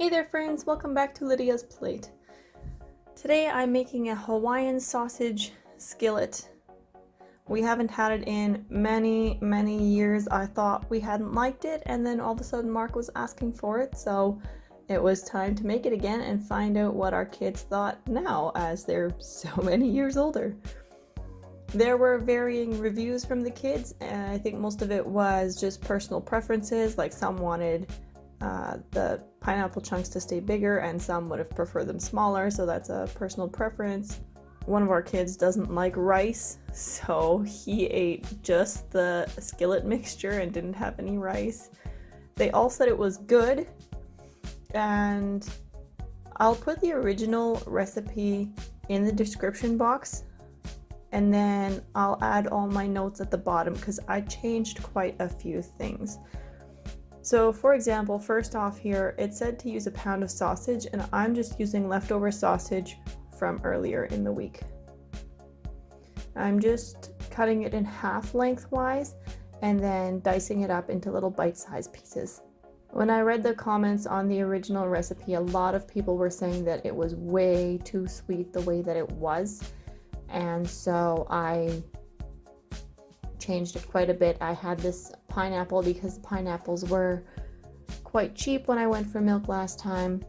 Hey there friends, welcome back to Lydia's Plate. Today I'm making a Hawaiian sausage skillet. We haven't had it in many years. I thought we hadn't liked it, and then all of a sudden Mark was asking for it, so it was time to make it again and find out what our kids thought now as they're so many years older. There were varying reviews from the kids, and I think most of it was just personal preferences, like some wanted the pineapple chunks to stay bigger and some would have preferred them smaller, so that's a personal preference. One of our kids doesn't like rice, so he ate just the skillet mixture and didn't have any rice. They all said it was good, and I'll put the original recipe in the description box, and then I'll add all my notes at the bottom because I changed quite a few things. So for example, first off here, it said to use a pound of sausage, and I'm just using leftover sausage from earlier in the week. I'm just cutting it in half lengthwise and then dicing it up into little bite-sized pieces. When I read the comments on the original recipe, a lot of people were saying that it was way too sweet the way that it was, and so I changed it quite a bit. I had this pineapple because pineapples were quite cheap when I went for milk last time,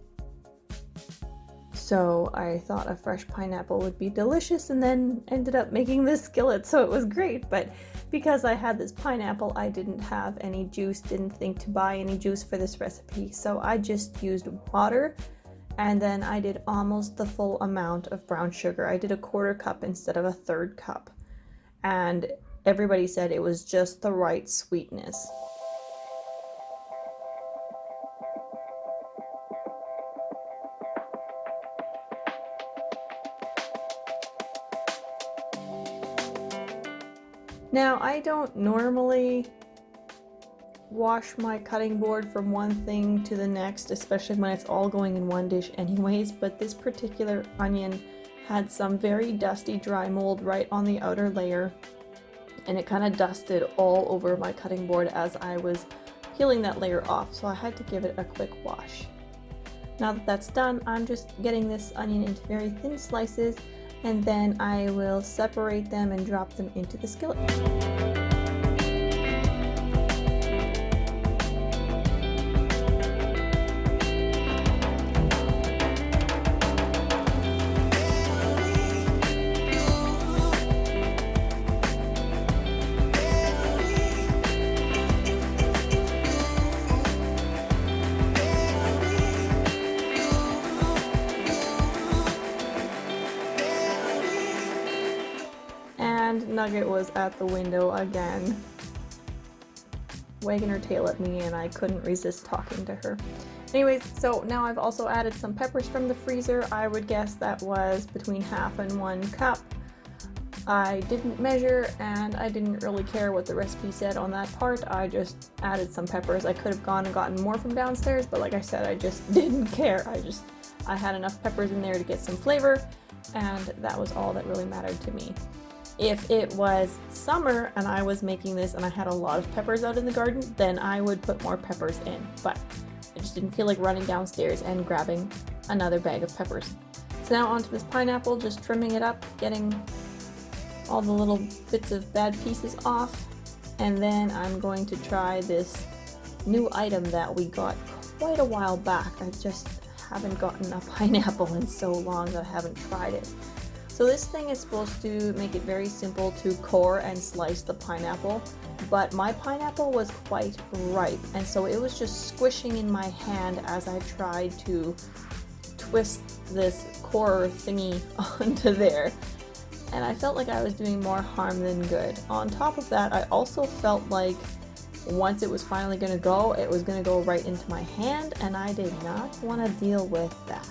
so I thought a fresh pineapple would be delicious, and then ended up making this skillet, so it was great. But because I had this pineapple, I didn't have any juice, didn't think to buy any juice for this recipe, so I just used water, and then I did almost the full amount of brown sugar. I did a 1/4 cup instead of a 1/3 cup, and everybody said it was just the right sweetness. Now, I don't normally wash my cutting board from one thing to the next, especially when it's all going in one dish anyways, but this particular onion had some very dusty dry mold right on the outer layer, and it kind of dusted all over my cutting board as I was peeling that layer off, so I had to give it a quick wash. Now that that's done, I'm just getting this onion into very thin slices, and then I will separate them and drop them into the skillet. And Nugget was at the window again, wagging her tail at me, and I couldn't resist talking to her. Anyways, so now I've also added some peppers from the freezer. I would guess that was between 1/2 and 1 cup. I didn't measure, and I didn't really care what the recipe said on that part. I just added some peppers. I could have gone and gotten more from downstairs, but like I said, I just didn't care. I had enough peppers in there to get some flavor, and that was all that really mattered to me. If it was summer and I was making this and I had a lot of peppers out in the garden, then I would put more peppers in, but I just didn't feel like running downstairs and grabbing another bag of peppers. So now onto this pineapple, just trimming it up, getting all the little bits of bad pieces off, and then I'm going to try this new item that we got quite a while back. I just haven't gotten a pineapple in so long that I haven't tried it. So this thing is supposed to make it very simple to core and slice the pineapple, but my pineapple was quite ripe, and so it was just squishing in my hand as I tried to twist this core thingy onto there, and I felt like I was doing more harm than good. On top of that, I also felt like once it was finally going to go, it was going to go right into my hand, and I did not want to deal with that.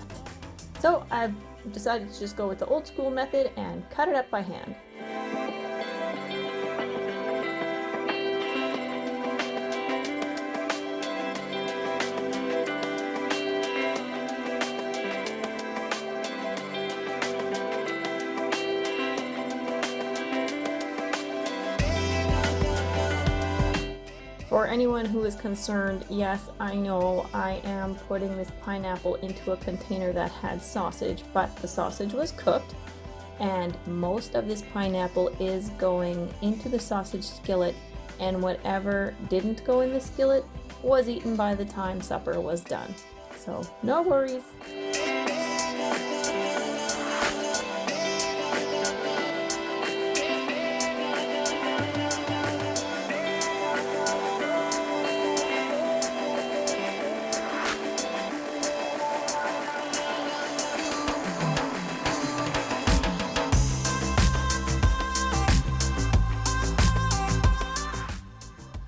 So I've decided to just go with the old school method and cut it up by hand. For anyone who is concerned, yes, I know I am putting this pineapple into a container that had sausage, but the sausage was cooked, and most of this pineapple is going into the sausage skillet, and whatever didn't go in the skillet was eaten by the time supper was done. So no worries.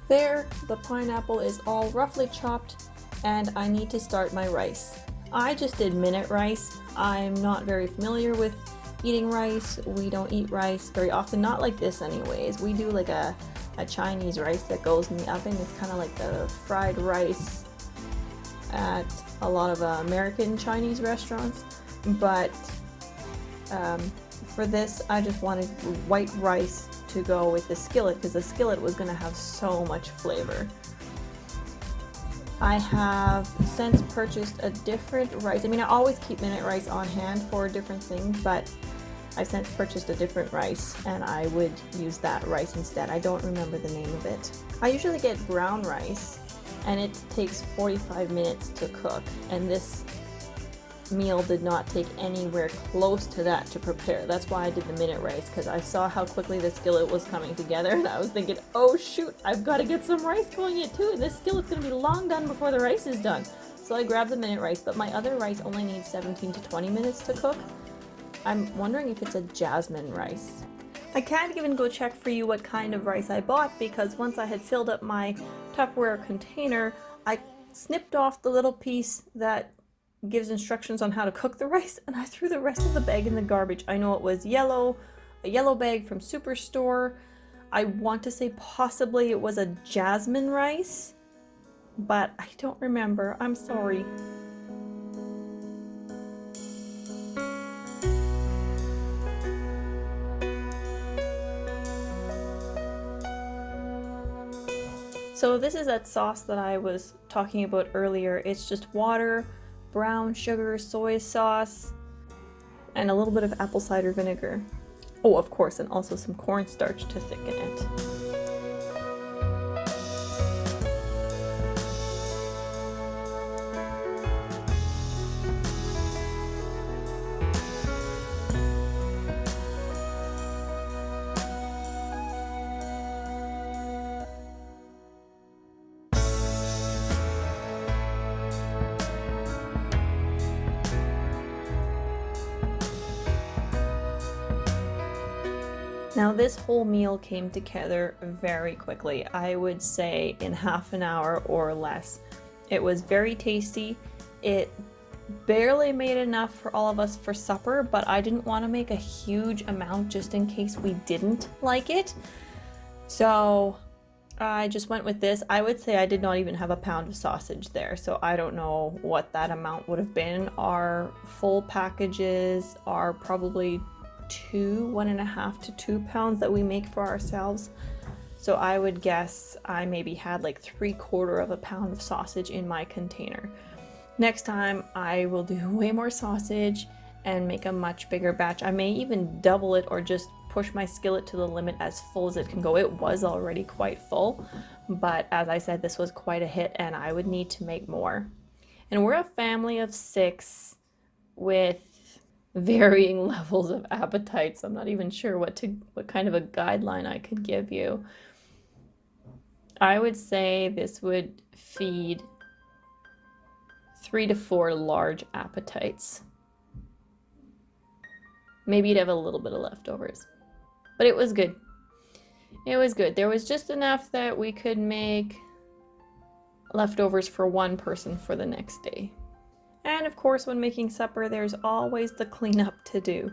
There, the pineapple is all roughly chopped, and I need to start my rice. I just did minute rice. I'm not very familiar with eating rice. We don't eat rice very often, not like this anyways. We do like a Chinese rice that goes in the oven. It's kind of like the fried rice at a lot of American Chinese restaurants. But for this, I just wanted white rice to go with the skillet because the skillet was going to have so much flavor. I have since purchased a different rice. I mean, I always keep minute rice on hand for different things, but I've since purchased a different rice and I would use that rice instead. I don't remember the name of it. I usually get brown rice and it takes 45 minutes to cook, and this meal did not take anywhere close to that to prepare. That's why I did the minute rice, because I saw how quickly the skillet was coming together and I was thinking, oh shoot, I've got to get some rice going in too, and this skillet's going to be long done before the rice is done. So I grabbed the minute rice, but my other rice only needs 17 to 20 minutes to cook. I'm wondering if it's a jasmine rice. I can't even go check for you what kind of rice I bought, because once I had filled up my Tupperware container, I snipped off the little piece that gives instructions on how to cook the rice, and I threw the rest of the bag in the garbage. I know it was yellow, a yellow bag from Superstore. I want to say possibly it was a jasmine rice, but I don't remember. I'm sorry. So this is that sauce that I was talking about earlier. It's just water, brown sugar, soy sauce, and a little bit of apple cider vinegar. Oh, of course, and also some cornstarch to thicken it. Now this whole meal came together very quickly. I would say in half an hour or less. It was very tasty. It barely made enough for all of us for supper, but I didn't want to make a huge amount just in case we didn't like it. So I just went with this. I would say I did not even have a pound of sausage there, so I don't know what that amount would have been. Our full packages are probably 1.5 to 2 pounds that we make for ourselves. So I would guess I maybe had like 3/4 of a pound of sausage in my container. Next time I will do way more sausage and make a much bigger batch. I may even double it or just push my skillet to the limit as full as it can go. It was already quite full, but as I said, this was quite a hit and I would need to make more. And we're a family of 6 with varying levels of appetite, so I'm not even sure what kind of a guideline I could give you. I would say this would feed 3 to 4 large appetites. Maybe you'd have a little bit of leftovers, but it was good. It was good. There was just enough that we could make leftovers for one person for the next day. And of course, when making supper, there's always the cleanup to do.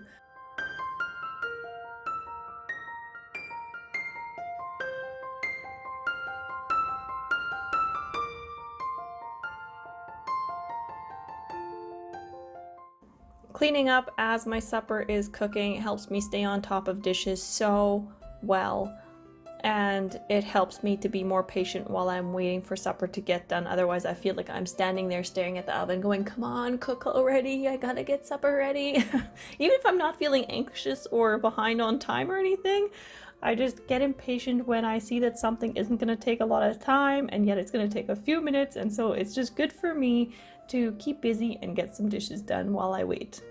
Cleaning up as my supper is cooking helps me stay on top of dishes so well. and it helps me to be more patient while I'm waiting for supper to get done. Otherwise, I feel like I'm standing there staring at the oven going, come on, cook already, I gotta get supper ready. Even if I'm not feeling anxious or behind on time or anything, I just get impatient when I see that something isn't gonna take a lot of time and yet it's gonna take a few minutes, and so it's just good for me to keep busy and get some dishes done while I wait.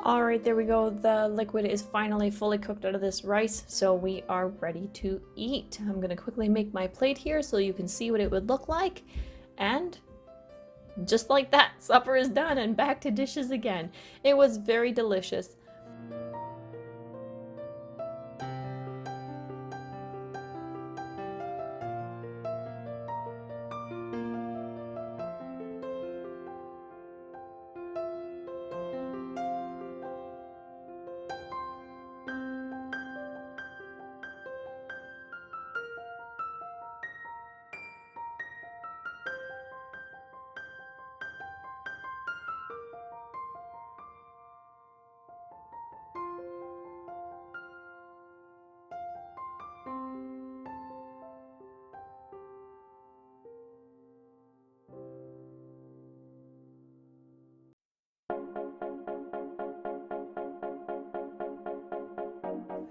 Alright, there we go. The liquid is finally fully cooked out of this rice, so we are ready to eat. I'm gonna quickly make my plate here so you can see what it would look like. And just like that, supper is done and back to dishes again. It was very delicious.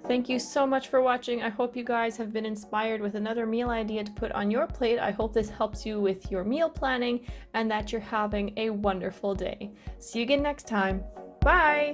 Thank you so much for watching. I hope you guys have been inspired with another meal idea to put on your plate. I hope this helps you with your meal planning and that you're having a wonderful day. See you again next time. Bye!